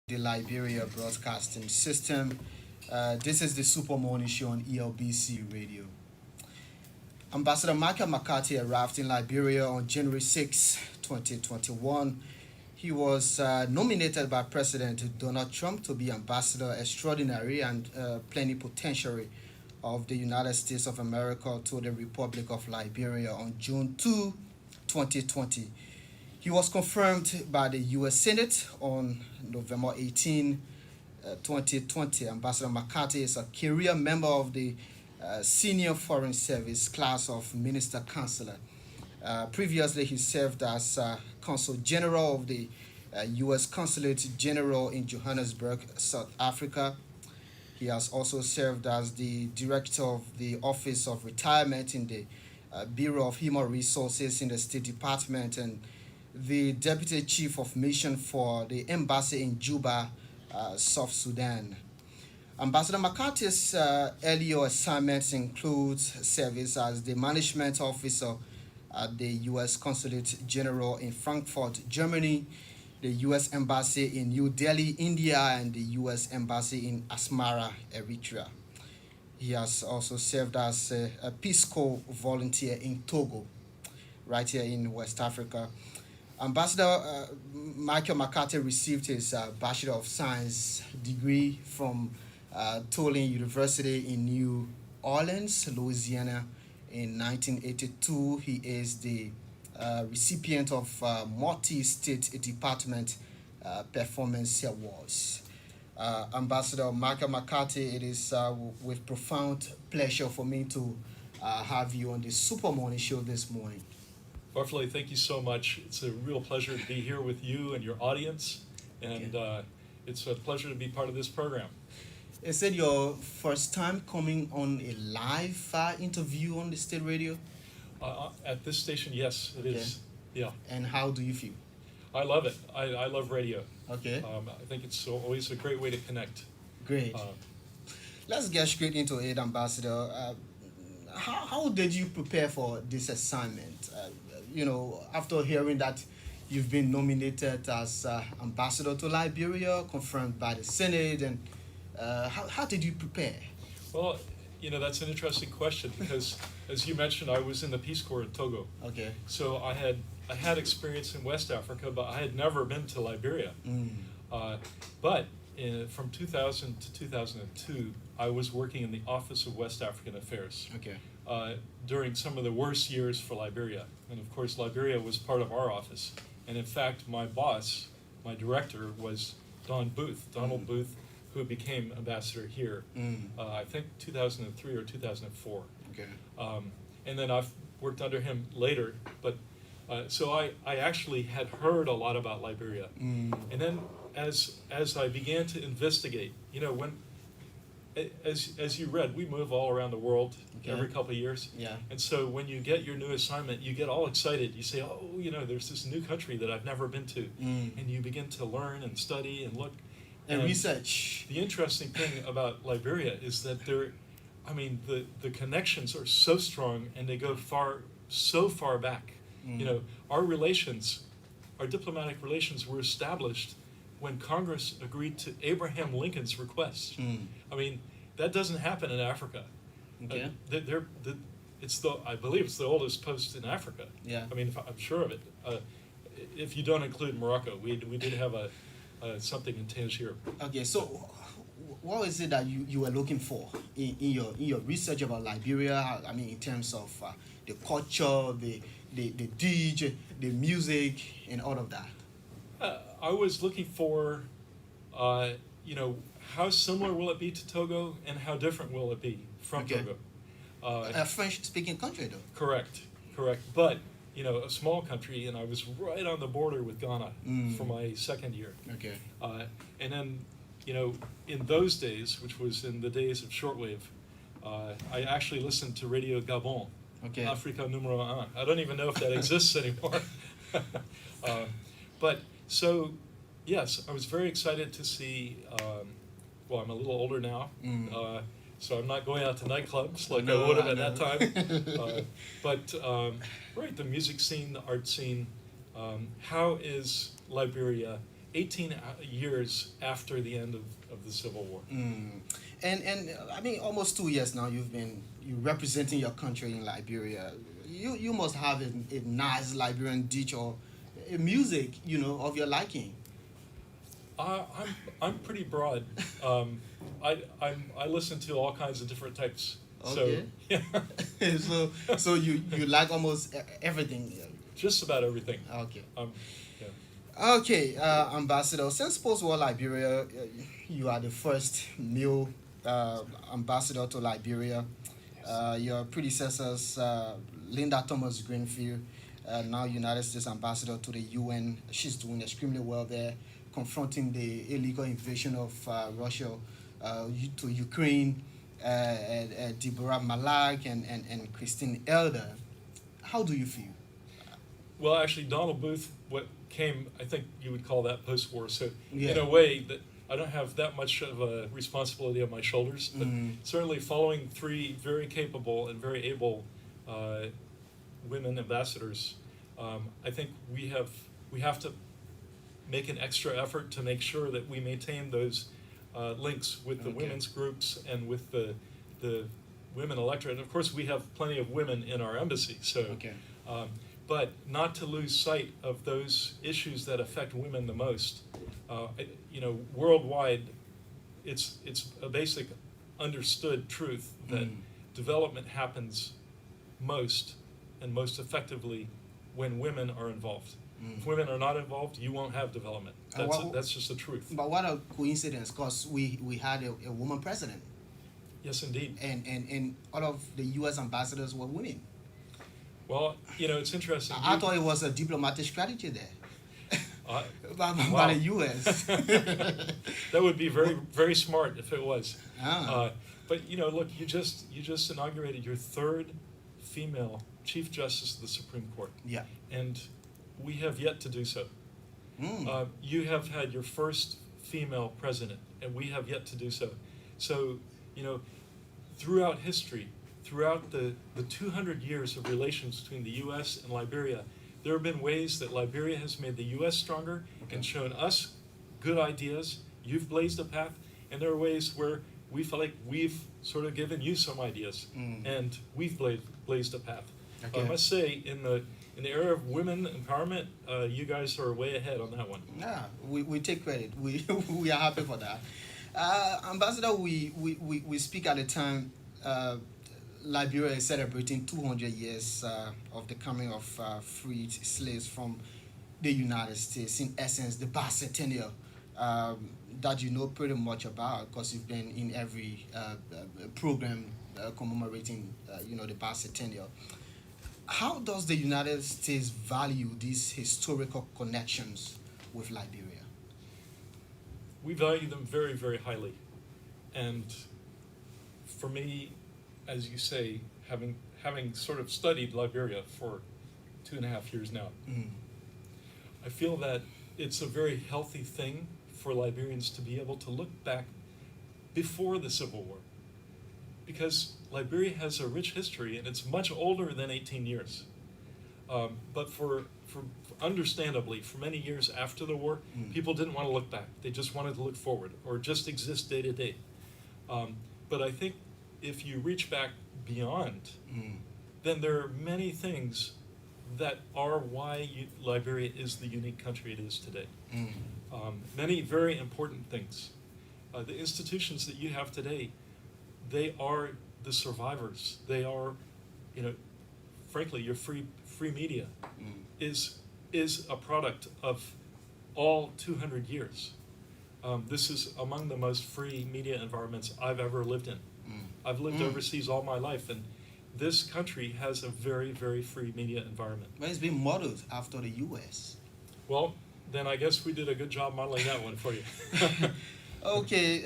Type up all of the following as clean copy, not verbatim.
the Liberia broadcasting system. This is the Super Morning Show on ELBC Radio. Ambassador Michael McCarthy arrived in Liberia on January 6, 2021. He was nominated by President Donald Trump to be Ambassador Extraordinary and Plenipotentiary of the United States of America to the Republic of Liberia on June 2, 2020. He was confirmed by the U.S. Senate on November 18, 2020. Ambassador McCarthy is a career member of the Senior Foreign Service class of Minister Counselor. Previously, he served as Consul General of the U.S. Consulate General in Johannesburg, South Africa. He has also served as the Director of the Office of Retirement in the Bureau of Human Resources in the State Department and the Deputy Chief of Mission for the Embassy in Juba, South Sudan. Ambassador McCarthy's earlier assignments include service as the Management Officer at the U.S. Consulate General in Frankfurt, Germany, the U.S. Embassy in New Delhi, India, and the U.S. Embassy in Asmara, Eritrea. He has also served as a Peace Corps volunteer in Togo, right here in West Africa. Ambassador Michael McCarthy received his Bachelor of Science degree from Tulane University in New Orleans, Louisiana in 1982. He is the recipient of multi-state department performance awards. Ambassador Michael McCarthy, it is with profound pleasure for me to have you on the Super Morning Show this morning. Varflay, thank you so much. It's a real pleasure to be here with you and your audience, and it's a pleasure to be part of this program. Is it your first time coming on a live interview on the state radio? At this station, yes, it is. Yeah. And how do you feel? I love it. I love radio. Okay. I think it's always a great way to connect. Great. Let's get straight into it, Ambassador. How did you prepare for this assignment? After hearing that you've been nominated as ambassador to Liberia, confirmed by the Senate, and how did you prepare? Well, that's an interesting question because, as you mentioned, I was in the Peace Corps in Togo. Okay. So I had experience in West Africa, but I had never been to Liberia. But from 2000 to 2002, I was working in the Office of West African Affairs. Okay. During some of the worst years for Liberia. And of course, Liberia was part of our office. And in fact, my boss, my director, was Donald Booth, who became ambassador here, I think 2003 or 2004. Okay. And then I've worked under him later. But so I actually had heard a lot about Liberia. And then as I began to investigate, as you read, we move all around the world every couple of years. Yeah. And so when you get your new assignment, you get all excited. You say, there's this new country that I've never been to. And you begin to learn and study and look. And research. The interesting thing about Liberia is that the connections are so strong and they go so far back. Our diplomatic relations were established when Congress agreed to Abraham Lincoln's request. That doesn't happen in Africa. Okay. I believe it's the oldest post in Africa. Yeah. I'm sure of it. If you don't include Morocco, we did have something in Tangier. Okay, so what is it that you were looking for in your research about Liberia? In terms of the culture, the DJ, the music, and all of that. I was looking for, how similar will it be to Togo, and how different will it be from Togo? A French-speaking country, though. Correct. But a small country, and I was right on the border with Ghana for my second year. Okay. And then, in those days, which was in the days of shortwave, I actually listened to Radio Gabon, Africa numero un. I don't even know if that exists anymore. But so, yes, I was very excited to see. I'm a little older now. So I'm not going out to nightclubs like I would have at that time. But the music scene, the art scene, how is Liberia 18 years after the end of the Civil War. And I mean, almost 2 years now you representing your country in Liberia. You must have a nice Liberian dish or a music, of your liking. I'm pretty broad. I listen to all kinds of different types. Okay. So yeah, so you like almost everything. just about everything. Okay. Yeah. Okay, Ambassador. Since post-war Liberia, you are the first male ambassador to Liberia. Your predecessors, Linda Thomas Greenfield, now United States ambassador to the UN. She's doing extremely well there, confronting the illegal invasion of Russia to Ukraine. Deborah Malak and Christine Elder. How do you feel? Well, actually, Donald Booth, what came, I think you would call that post-war. So Yeah. in a way, that I don't have that much of a responsibility on my shoulders, but certainly following three very capable and very able women ambassadors, I think we have to make an extra effort to make sure that we maintain those links with the women's groups and with the women electorate. And of course, we have plenty of women in our embassy. So, but not to lose sight of those issues that affect women the most. Worldwide, it's a basic understood truth that development happens most and most effectively when women are involved. If women are not involved, you won't have development. That's just the truth. But what a coincidence, because we had a woman president. Yes, indeed. And all of the U.S. ambassadors were women. Well, it's interesting. I thought it was a diplomatic strategy there. By the U.S. That would be very, very smart if it was. Ah. But look, you just inaugurated your third female Chief Justice of the Supreme Court. Yeah. And we have yet to do so. You have had your first female president, and we have yet to do so. So, throughout history, throughout the 200 years of relations between the U.S. and Liberia, there have been ways that Liberia has made the U.S. stronger and shown us good ideas. You've blazed a path, and there are ways where we feel like we've sort of given you some ideas, and we've blazed a path. Okay. I must say, in the area of women empowerment, you guys are way ahead on that one. Yeah, we take credit. We are happy for that. Ambassador, we speak at a time Liberia is celebrating 200 years of the coming of freed slaves from the United States. In essence, the bicentennial that you know pretty much about, because you've been in every program commemorating, the bicentennial. How does the United States value these historical connections with Liberia? We value them very, very highly. And for me, as you say, having sort of studied Liberia for 2.5 years now, I feel that it's a very healthy thing for Liberians to be able to look back before the Civil War. Because Liberia has a rich history, and it's much older than 18 years. But for understandably, for many years after the war, people didn't want to look back. They just wanted to look forward, or just exist day to day. But I think if you reach back beyond, then there are many things that are why Liberia is the unique country it is today. Many very important things. The institutions that you have today, they are the survivors. They are, frankly, your free media is a product of all 200 years. This is among the most free media environments I've ever lived in. I've lived overseas all my life, and this country has a very, very free media environment. But it's been modeled after the U.S. Well, then I guess we did a good job modeling that one for you. Okay,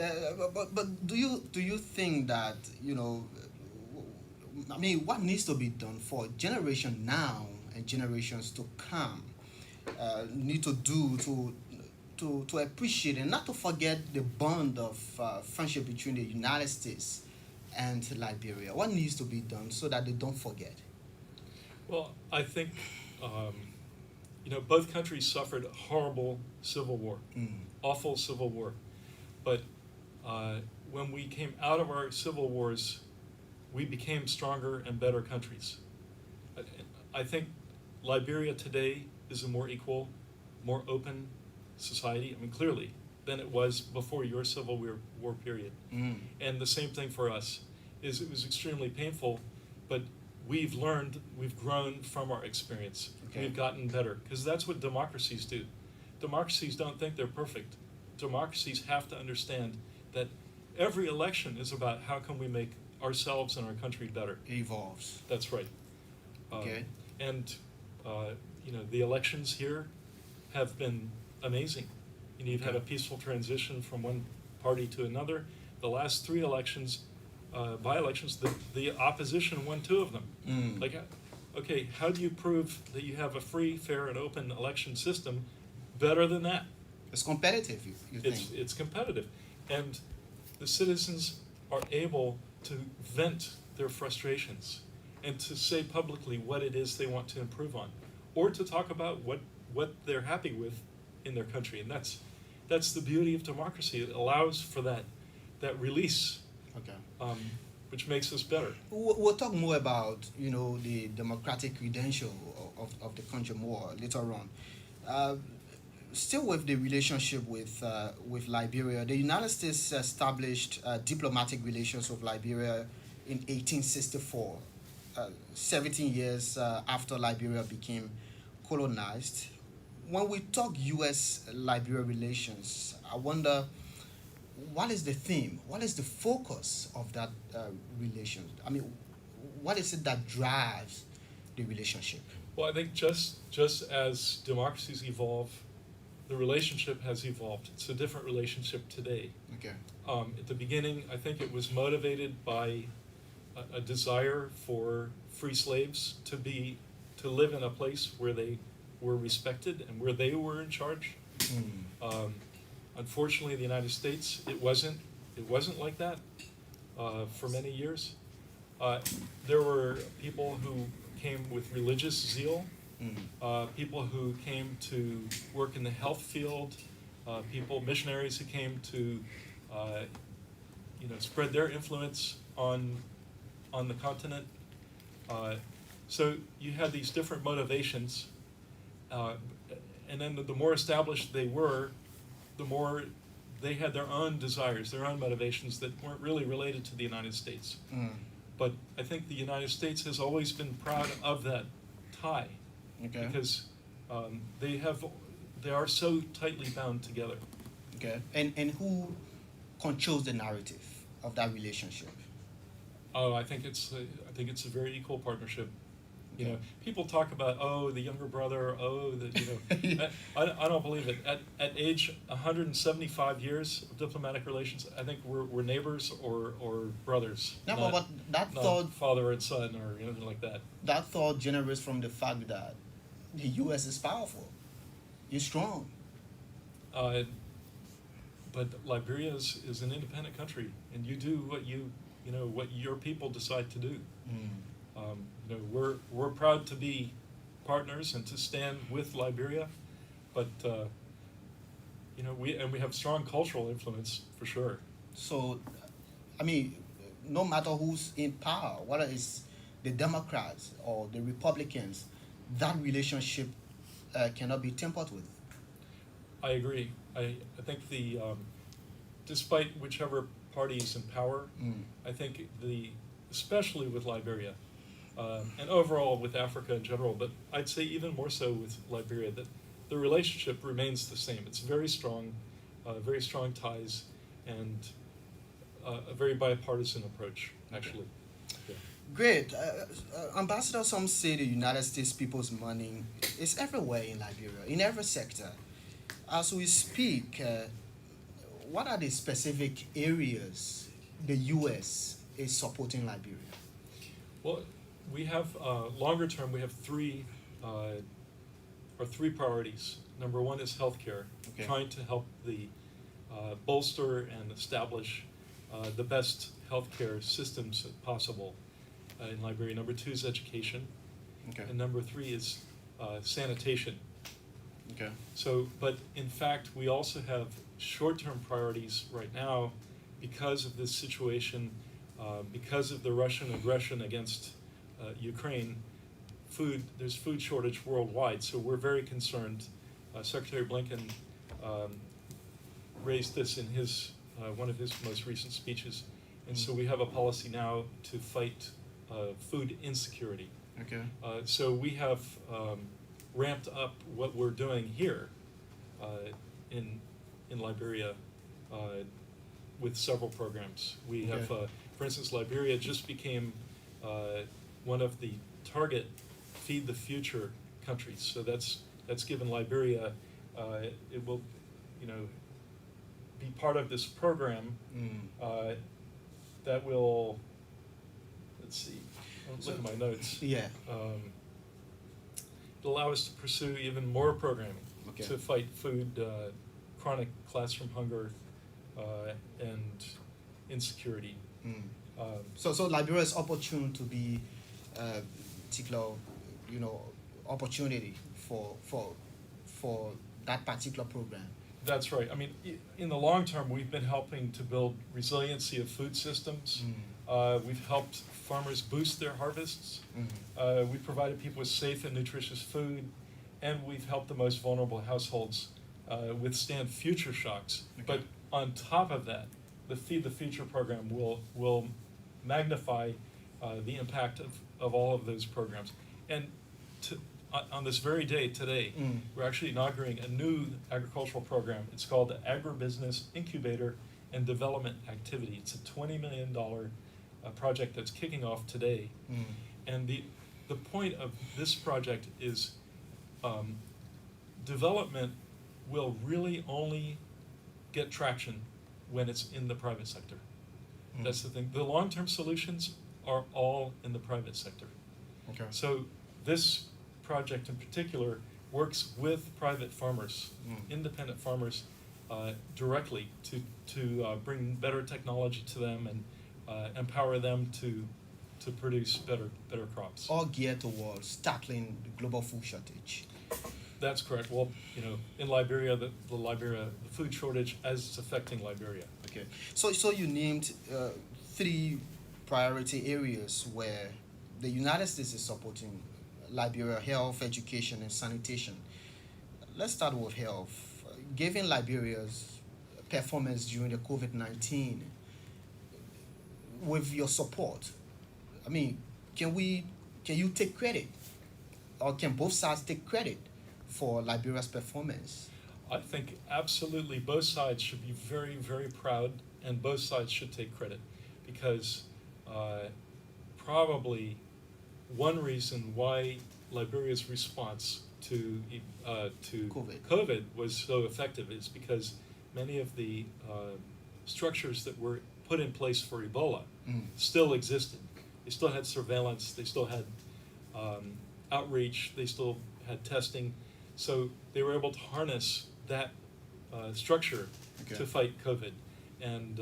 but do you think that what needs to be done for generation now and generations to come need to do to appreciate and not to forget the bond of friendship between the United States and Liberia? What needs to be done so that they don't forget? Well, I think both countries suffered a horrible civil war, awful civil war. But when we came out of our civil wars, we became stronger and better countries. I think Liberia today is a more equal, more open society, clearly, than it was before your civil war period. And the same thing for us, is it was extremely painful, but we've learned, we've grown from our experience. Okay. We've gotten better, because that's what democracies do. Democracies don't think they're perfect. Democracies have to understand that every election is about how can we make ourselves and our country better. It evolves. That's right. Okay. And the elections here have been amazing. You've had a peaceful transition from one party to another. The last three elections, by-elections, the opposition won two of them. Like, okay, how do you prove that you have a free, fair, and open election system better than that? It's competitive, you think? It's competitive. And the citizens are able to vent their frustrations and to say publicly what it is they want to improve on, or to talk about what they're happy with in their country. And that's the beauty of democracy. It allows for that release, which makes us better. We'll talk more about the democratic credential of the country more later on. Still with the relationship with Liberia, the United States established diplomatic relations with Liberia in 1864, 17 years after Liberia became colonized. When we talk U.S.-Liberia relations, I wonder, what is the theme? What is the focus of that relation? What is it that drives the relationship? Well, I think just as democracies evolve, the relationship has evolved. It's a different relationship today. Okay. At the beginning, I think it was motivated by a desire for free slaves to live in a place where they were respected and where they were in charge. Unfortunately, the United States, it wasn't like that for many years. There were people who came with religious zeal, people who came to work in the health field, missionaries who came to spread their influence on the continent. So you had these different motivations. And then the more established they were, the more they had their own desires, their own motivations that weren't really related to the United States. But I think the United States has always been proud of that tie, because they are so tightly bound together. Okay. And who controls the narrative of that relationship? Oh, I think it's a very equal partnership. People talk about, the younger brother, I don't believe it. At age 175 years of diplomatic relations, I think we're neighbors or brothers. No, not, but that not thought, father and son or anything like that. that thought generates from the fact that the U.S. is powerful, it's strong. But Liberia is an independent country, and you do what your people decide to do. We're proud to be partners and to stand with Liberia, but we have strong cultural influence for sure. So, no matter who's in power, whether it's the Democrats or the Republicans, that relationship cannot be tampered with. I agree. I think despite whichever party is in power, I think especially with Liberia, and overall with Africa in general, but I'd say even more so with Liberia, that the relationship remains the same. It's very strong ties, and a very bipartisan approach, actually. Yeah. Great. Ambassador, some say the United States people's money is everywhere in Liberia, in every sector. As we speak, what are the specific areas the U.S. is supporting Liberia? Well, we have longer term. We have three priorities. Number one is healthcare, trying to help bolster and establish the best healthcare systems possible in Liberia. Number two is education, and number three is sanitation. Okay. So, but in fact, we also have short-term priorities right now because of this situation, because of the Russian aggression against Ukraine. There's food shortage worldwide, so we're very concerned. Secretary Blinken raised this in one of his most recent speeches, and so we have a policy now to fight food insecurity. Okay. So we have ramped up what we're doing here in Liberia with several programs. We have, for instance, Liberia just became one of the target Feed the Future countries. So that's given Liberia, it will, be part of this program that will, let's see, I'll look at my notes. Yeah. It'll allow us to pursue even more programming to fight chronic classroom hunger, and insecurity. So Liberia is opportune to be particular, opportunity for that particular program. That's right. I mean, in the long term, we've been helping to build resiliency of food systems. We've helped farmers boost their harvests. We've provided people with safe and nutritious food, and we've helped the most vulnerable households withstand future shocks. But on top of that, the Feed the Future program will magnify the impact of all of those programs. And on this very day today, we're actually inaugurating a new agricultural program. It's called the Agribusiness Incubator and Development Activity. It's a $20 million project that's kicking off today. And the point of this project is development will really only get traction when it's in the private sector. That's the thing. The long-term solutions are all in the private sector. Okay. So this project in particular works with private farmers, independent farmers, directly to bring better technology to them and empower them to produce better crops. All geared towards tackling the global food shortage. That's correct. Well, in Liberia, the food shortage as it's affecting Liberia. Okay. So you named 3 priority areas where the United States is supporting Liberia: health, education, and sanitation. Let's start with health. Given Liberia's performance during the COVID-19, with your support, I mean, can you take credit, or can both sides take credit for Liberia's performance? I think absolutely both sides should be very, very proud, and both sides should take credit, because probably one reason why Liberia's response to COVID was so effective is because many of the structures that were put in place for Ebola still existed. They still had surveillance, they still had outreach, they still had testing. So they were able to harness that structure to fight COVID. And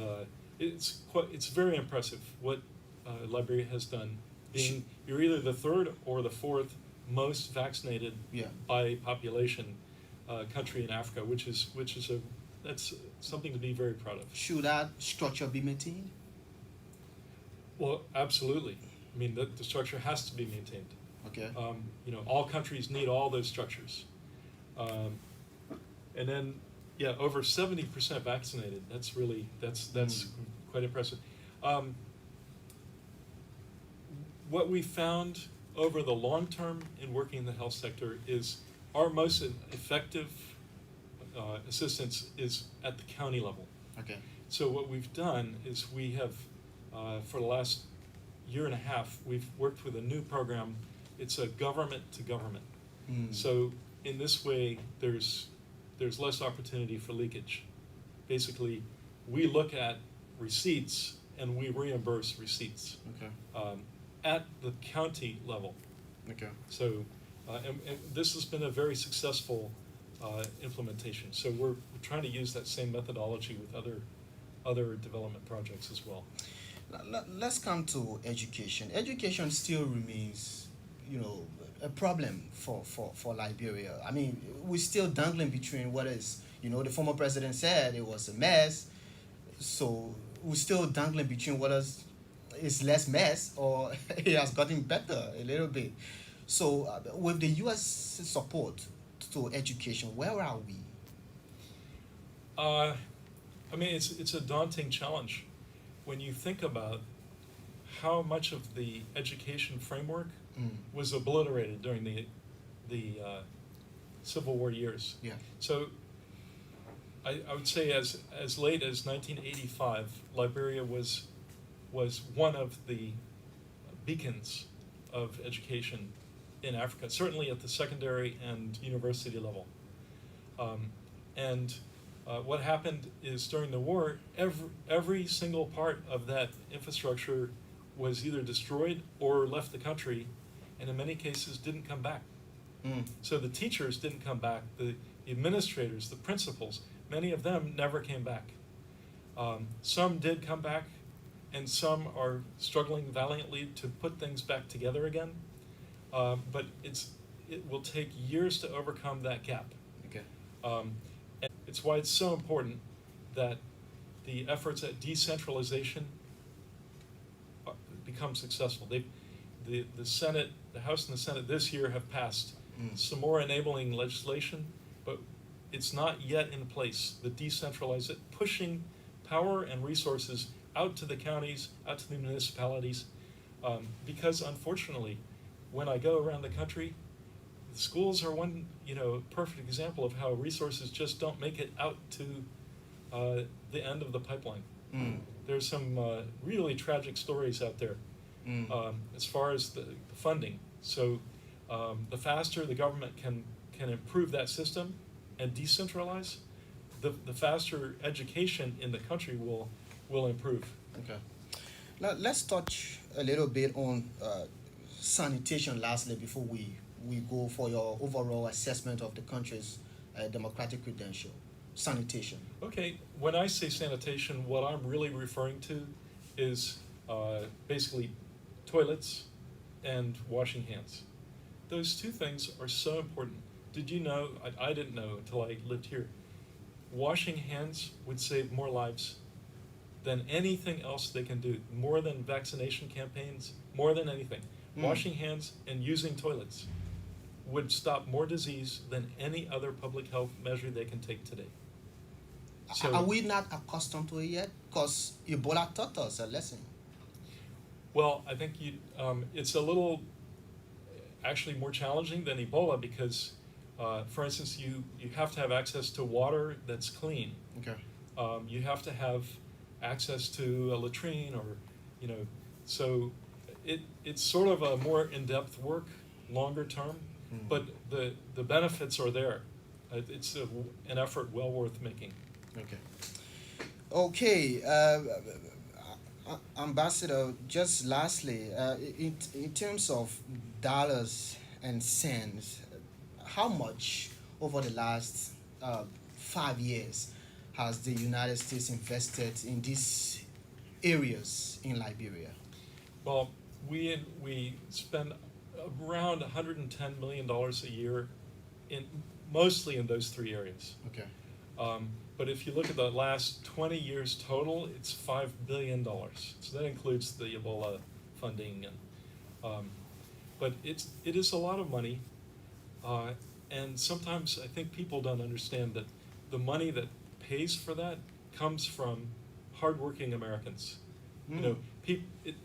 it's very impressive what Liberia has done. You're either the 3rd or the 4th most vaccinated by population country in Africa, which is that's something to be very proud of. Should that structure be maintained? Well, absolutely. I mean, the structure has to be maintained. Okay. All countries need all those structures. And then, over 70% vaccinated. That's really that's quite impressive. What we found over the long term in working in the health sector is our most effective assistance is at the county level. Okay. So what we've done is we have, for the last year and a half, we've worked with a new program. It's a government to government. So in this way, there's less opportunity for leakage. Basically, we look at receipts and we reimburse receipts. Okay. At the county level. Okay. So, and this has been a very successful implementation. So we're trying to use that same methodology with other development projects as well. Let's come to education. Education still remains, a problem for Liberia. I mean, we're still dangling between what is, the former president said it was a mess, so we're still dangling between what is less mess or it has gotten better a little bit. So, with the U.S. support to education, where are we? Uh, I mean, it's a daunting challenge when you think about how much of the education framework Mm. was obliterated during the Civil War years. Yeah. So I would say as late as 1985, Liberia was one of the beacons of education in Africa, certainly at the secondary and university level. And what happened is during the war, every single part of that infrastructure was either destroyed or left the country, and in many cases didn't come back. Mm. So the teachers didn't come back, the administrators, the principals, many of them never came back. Some did come back, and some are struggling valiantly to put things back together again. But it will take years to overcome that gap. Okay. And it's why it's so important that the efforts at decentralization become successful. The Senate, the House and the Senate this year have passed some more enabling legislation, but it's not yet in place. The decentralize it, pushing power and resources out to the counties, out to the municipalities, because unfortunately, when I go around the country, the schools are one perfect example of how resources just don't make it out to the end of the pipeline. Mm. There's some really tragic stories out there as far as the funding. So the faster the government can improve that system and decentralize, the faster education in the country will improve. Okay. Now let's touch a little bit on sanitation lastly before we go for your overall assessment of the country's democratic credential. Sanitation. Okay, when I say sanitation, what I'm really referring to is basically toilets and washing hands. Those two things are so important. Did you know, I didn't know until I lived here, washing hands would save more lives than anything else they can do, more than vaccination campaigns, more than anything. Washing hands and using toilets would stop more disease than any other public health measure they can take today. So, are we not accustomed to it yet? Because Ebola taught us a lesson. well, I think it's a little actually more challenging than Ebola because, for instance, you have to have access to water that's clean. Okay. You have to have access to a latrine or, so it's sort of a more in-depth work, longer term, but the benefits are there. It's an effort well worth making. Okay. Okay, Ambassador, just lastly, in terms of dollars and cents, how much over the last 5 years has the United States invested in these areas in Liberia? Well, we spend around $110 million a year, mostly in those three areas. Okay. But if you look at the last 20 years total, it's $5 billion. So that includes the Ebola funding, but it is a lot of money. And sometimes I think people don't understand that the money that pays for that comes from hardworking Americans.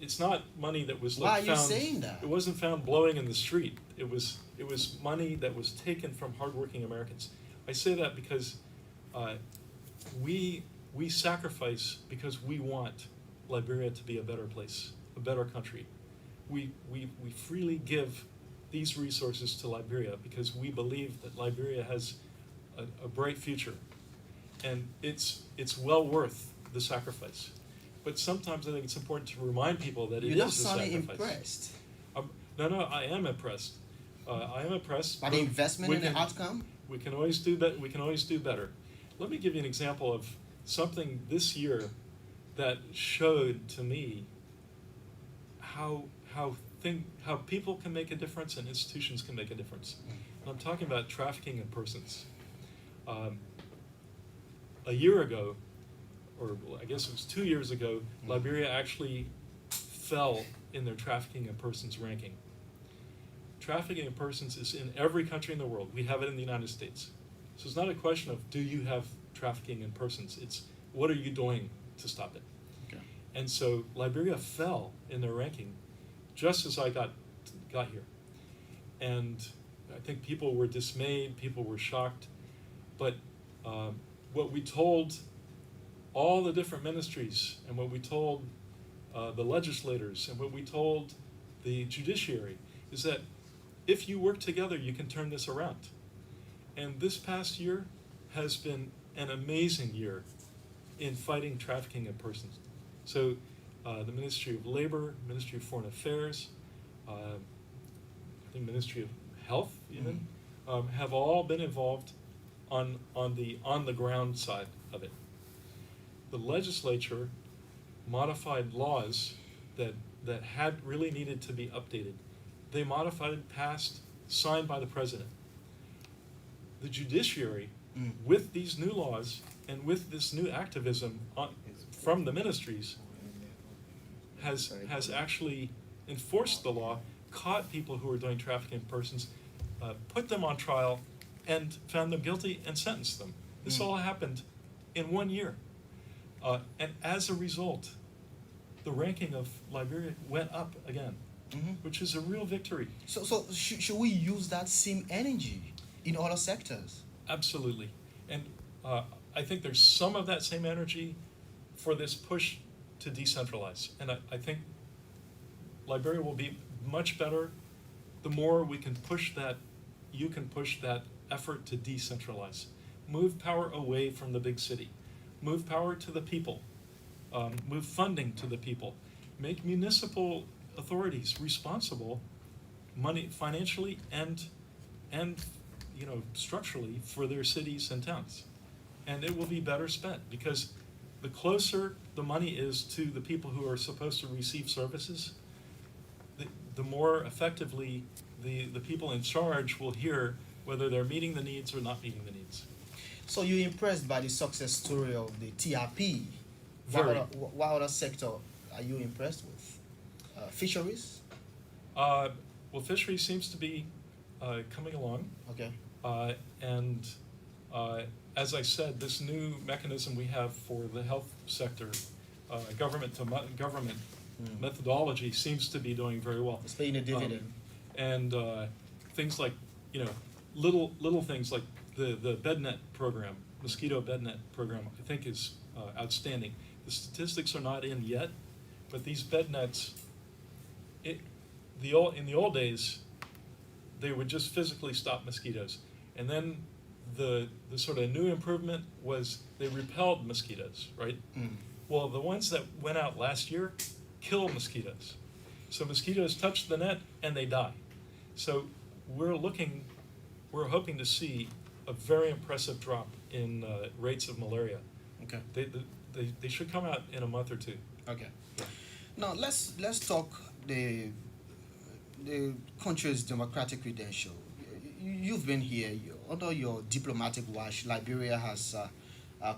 It's not money that was Why are you found. saying that? It wasn't found blowing in the street. It was money that was taken from hardworking Americans. I say that because we sacrifice because we want Liberia to be a better place, a better country. We freely give these resources to Liberia because we believe that Liberia has a bright future, and it's well worth the sacrifice. But sometimes I think it's important to remind people that it is a sacrifice. You're not sounding impressed. No, I am impressed. I am impressed. By the investment in the outcome? We can always do that. We can always do better. Let me give you an example of something this year that showed to me how how people can make a difference and institutions can make a difference. And I'm talking about trafficking in persons. A year ago, or I guess it was 2 years ago, Liberia actually fell in their trafficking in persons ranking. Trafficking in persons is in every country in the world. We have it in the United States. So it's not a question of do you have trafficking in persons, it's what are you doing to stop it? Okay. And so Liberia fell in their ranking just as I got here. And I think people were dismayed, people were shocked, but what we told all the different ministries and what we told the legislators and what we told the judiciary is that if you work together, you can turn this around. And this past year has been an amazing year in fighting trafficking in persons. So the Ministry of Labor, Ministry of Foreign Affairs, I think Ministry of Health even, have all been involved on the ground side of it. The legislature modified laws that had really needed to be updated. They modified, passed, signed by the president. The judiciary, with these new laws and with this new activism from the ministries, has actually enforced the law, caught people who were doing trafficking in persons, put them on trial, and found them guilty and sentenced them. This all happened in 1 year. And as a result, the ranking of Liberia went up again, which is a real victory. So should we use that same energy in other sectors? Absolutely. And I think there's some of that same energy for this push to decentralize. And I think Liberia will be much better the more we can push that, you can push that effort to decentralize. Move power away from the big city. Move power to the people. Move funding to the people. Make municipal authorities responsible, financially and structurally for their cities and towns. And it will be better spent because the closer the money is to the people who are supposed to receive services, the more effectively the people in charge will hear whether they're meeting the needs or not meeting the needs. So you're impressed by the success story of the TRP. Very. What other sector are you impressed with? Fisheries? Well, fisheries seems to be coming along. Okay. And as I said, this new mechanism we have for the health sector, government to government methodology seems to be doing very well. It's paying a dividend. And things like, little things like the BedNet program, mosquito BedNet program, I think is outstanding. The statistics are not in yet, but these BedNets, in the old days, they would just physically stop mosquitoes. And then the sort of new improvement was they repelled mosquitoes, right? Well, the ones that went out last year kill mosquitoes. So mosquitoes touch the net and they die. So we're hoping to see a very impressive drop in rates of malaria. Okay. They should come out in a month or two. Okay. Now let's talk the country's democratic credential. You've been here. Under your diplomatic watch, Liberia has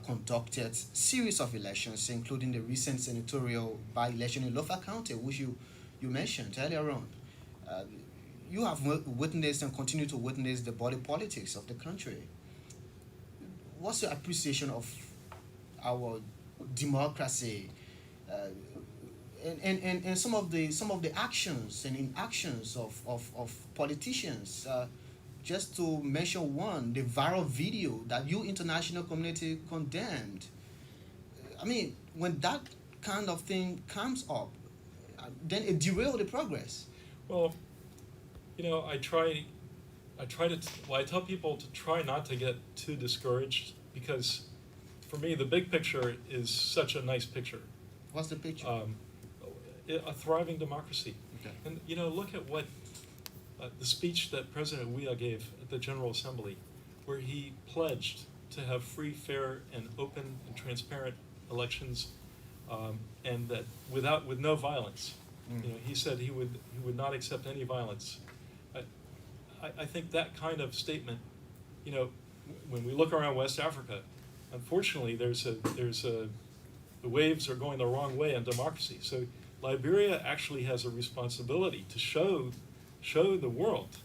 conducted series of elections, including the recent senatorial by-election in Lofa County, which you mentioned earlier on. You have witnessed and continue to witness the body politics of the country. What's your appreciation of our democracy and some of the actions and inactions of politicians? Just to mention one, the viral video that you international community condemned. I mean, when that kind of thing comes up, then it derails the progress. Well, I tell people to try not to get too discouraged because for me, the big picture is such a nice picture. What's the picture? A thriving democracy. Okay. And, look at what the speech that President Weah gave at the General Assembly, where he pledged to have free, fair, and open and transparent elections, and that with no violence. You know, he said he would not accept any violence. I think that kind of statement, you know, when we look around West Africa, unfortunately, the waves are going the wrong way in democracy. So Liberia actually has a responsibility to show the world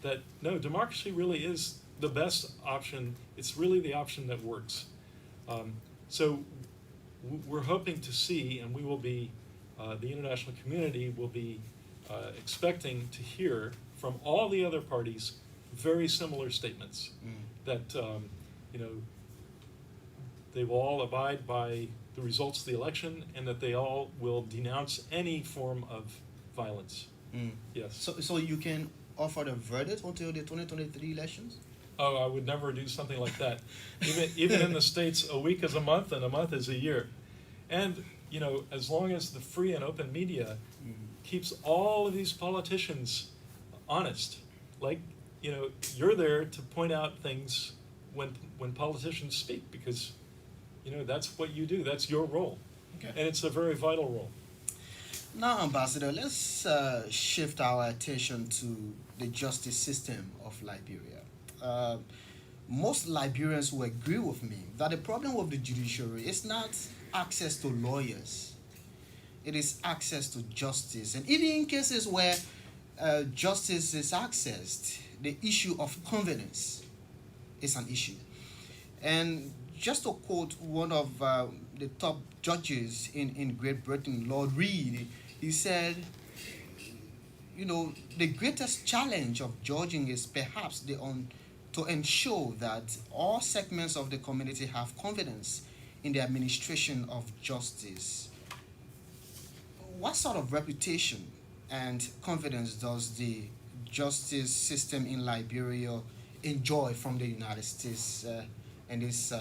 that no, democracy really is the best option. It's really the option that works. So we're hoping to see, and we will be, the international community will be expecting to hear from all the other parties very similar statements that you know, they will all abide by the results of the election, and that they all will denounce any form of violence. Yes. So you can offer the verdict until the 2023 elections? Oh, I would never do something like that. Even in the States, a week is a month and a month is a year. And, you know, as long as the free and open media keeps all of these politicians honest, like, you know, you're there to point out things when politicians speak, because, you know, that's what you do. That's your role. Okay. And it's a very vital role. Now, Ambassador, let's shift our attention to the justice system of Liberia. Most Liberians will agree with me that the problem with the judiciary is not access to lawyers. It is access to justice. And even in cases where justice is accessed, the issue of confidence is an issue. And just to quote one of the top judges in Great Britain, Lord Reed, he said, you know, the greatest challenge of judging is perhaps to ensure that all segments of the community have confidence in the administration of justice. What sort of reputation and confidence does the justice system in Liberia enjoy from the United States and its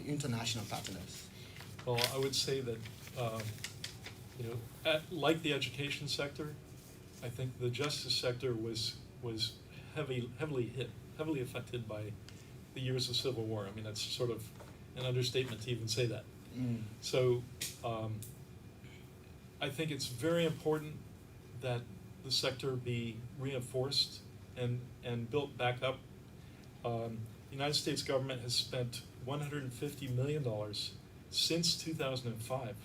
international partners? Well, I would say that, you know, like the education sector, I think the justice sector was heavily affected by the years of civil war. I mean, that's sort of an understatement to even say that. So I think it's very important that the sector be reinforced and built back up. The United States government has spent $150 million since 2005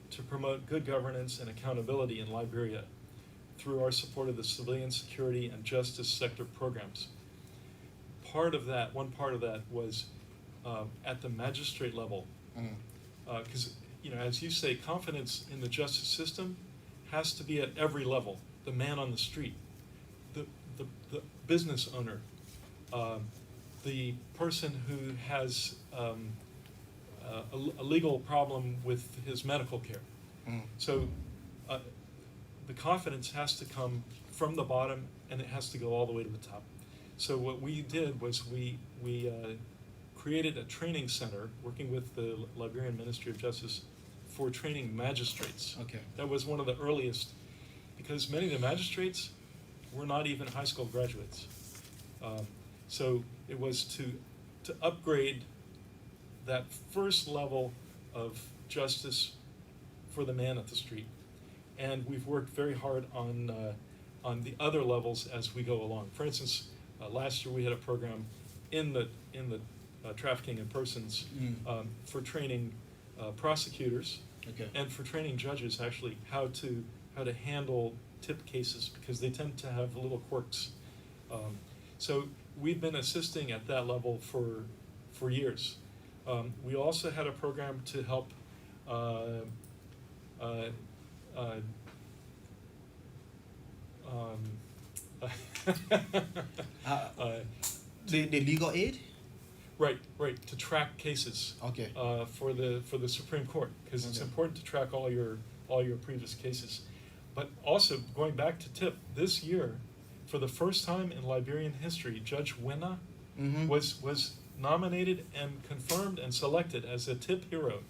to promote good governance and accountability in Liberia through our support of the civilian security and justice sector programs. One part of that was at the magistrate level, because you know, as you say, confidence in the justice system has to be at every level. The man on the street, the business owner, the person who has a legal problem with his medical care. So the confidence has to come from the bottom, and it has to go all the way to the top. So what we did was we created a training center working with the Liberian Ministry of Justice for training magistrates. Okay. That was one of the earliest, because many of the magistrates were not even high school graduates. So it was to upgrade that first level of justice for the man at the street. And we've worked very hard on the other levels as we go along. For instance, last year we had a program in the trafficking in persons for training prosecutors, Okay. and for training judges actually how to handle tip cases, because they tend to have little quirks. So we've been assisting at that level for years. We also had a program to help The legal aid? right, to track cases. Okay. For the Supreme Court, because it's Okay. important to track all your previous cases. But also, going back to TIP, this year, for the first time in Liberian history, Judge Wena was nominated and confirmed and selected as a TIP hero.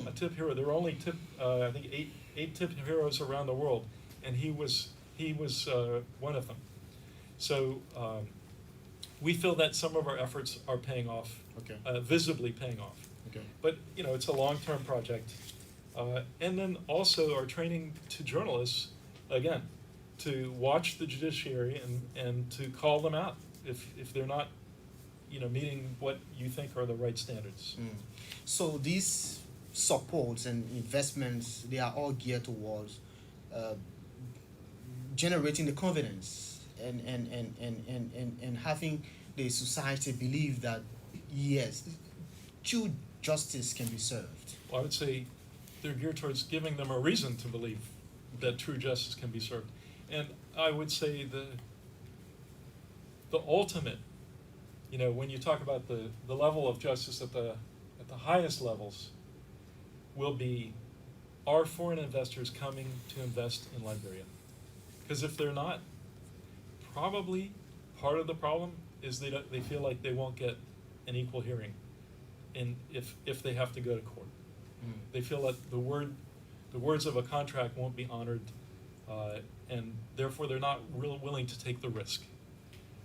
A TIP hero. There were only TIP, I think eight TIP heroes around the world, and he was one of them. So we feel that some of our efforts are paying off, Okay. Visibly paying off. Okay. But you know, it's a long-term project. And then also our training to journalists again, to watch the judiciary and to call them out if they're not, meeting what you think are the right standards. So these supports and investments, they are all geared towards generating the confidence and having the society believe that, yes, true justice can be served. Well, I would say they're geared towards giving them a reason to believe that true justice can be served. And I would say the ultimate, when you talk about the level of justice at the highest levels, will be, are foreign investors coming to invest in Liberia? Because if they're not, probably part of the problem is they feel like they won't get an equal hearing if they have to go to court. They feel that the words of a contract won't be honored, and therefore they're not willing to take the risk.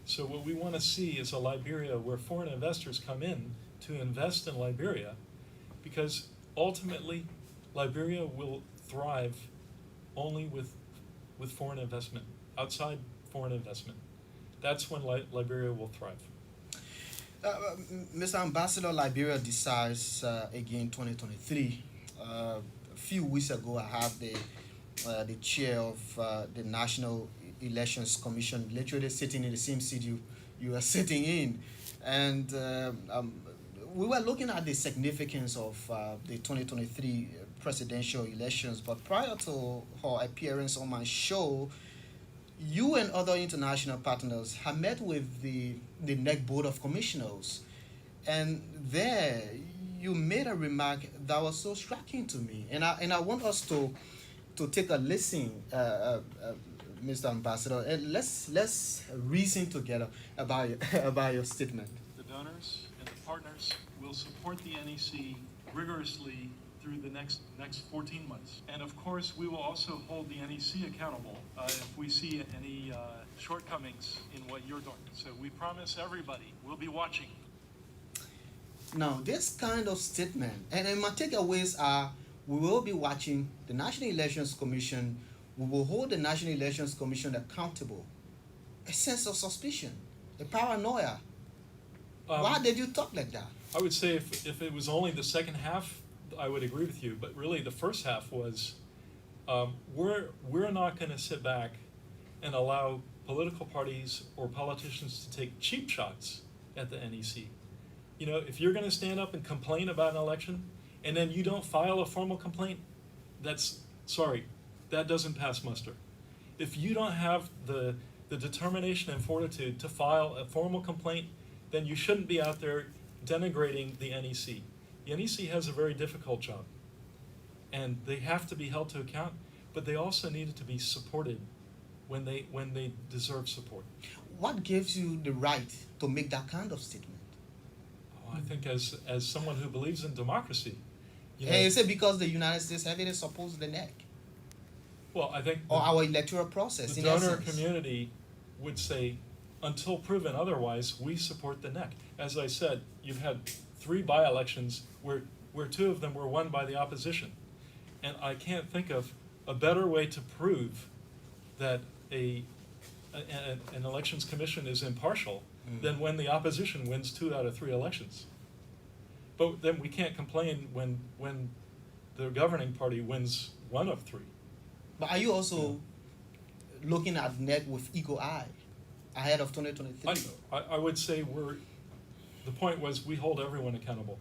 So what we want to see is a Liberia where foreign investors come in to invest in Liberia, because ultimately Liberia will thrive only with foreign investment, outside foreign investment. That's when Liberia will thrive. Mr. Ambassador, Liberia decides again 2023. A few weeks ago, I had the chair of the National Elections Commission literally sitting in the same seat you are sitting in, and we were looking at the significance of the 2023 presidential elections. But prior to her appearance on my show, you and other international partners have met with the NEC Board of Commissioners, and there you made a remark that was so striking to me, and I want us to take a listen, Mr. Ambassador, and let's reason together about your statement. The donors and the partners will support the NEC rigorously through the next 14 months. And of course, we will also hold the NEC accountable if we see any shortcomings in what you're doing. So we promise everybody we'll be watching. Now, this kind of statement, and my takeaways are, we will be watching the National Elections Commission, we will hold the National Elections Commission accountable. A sense of suspicion, a paranoia. Why did you talk like that? I would say if it was only the second half, I would agree with you, but really the first half was, we're not going to sit back and allow political parties or politicians to take cheap shots at the NEC. If you're going to stand up and complain about an election, and then you don't file a formal complaint, that doesn't pass muster. If you don't have the determination and fortitude to file a formal complaint, then you shouldn't be out there denigrating the NEC. The NEC has a very difficult job, and they have to be held to account, but they also needed to be supported when they deserve support. What gives you the right to make that kind of statement? I think as someone who believes in democracy, And you say because the United States heavily supports the NEC? Well, I think or our electoral process. The donor community would say, until proven otherwise, we support the NEC. As I said, you've had 3 by-elections where 2 of them were won by the opposition. And I can't think of a better way to prove that an elections commission is impartial than when the opposition wins 2 out of 3 elections. But then we can't complain when the governing party wins 1 of 3. But are you also looking at NEC with eagle eye ahead of 2023? I would say the point was we hold everyone accountable.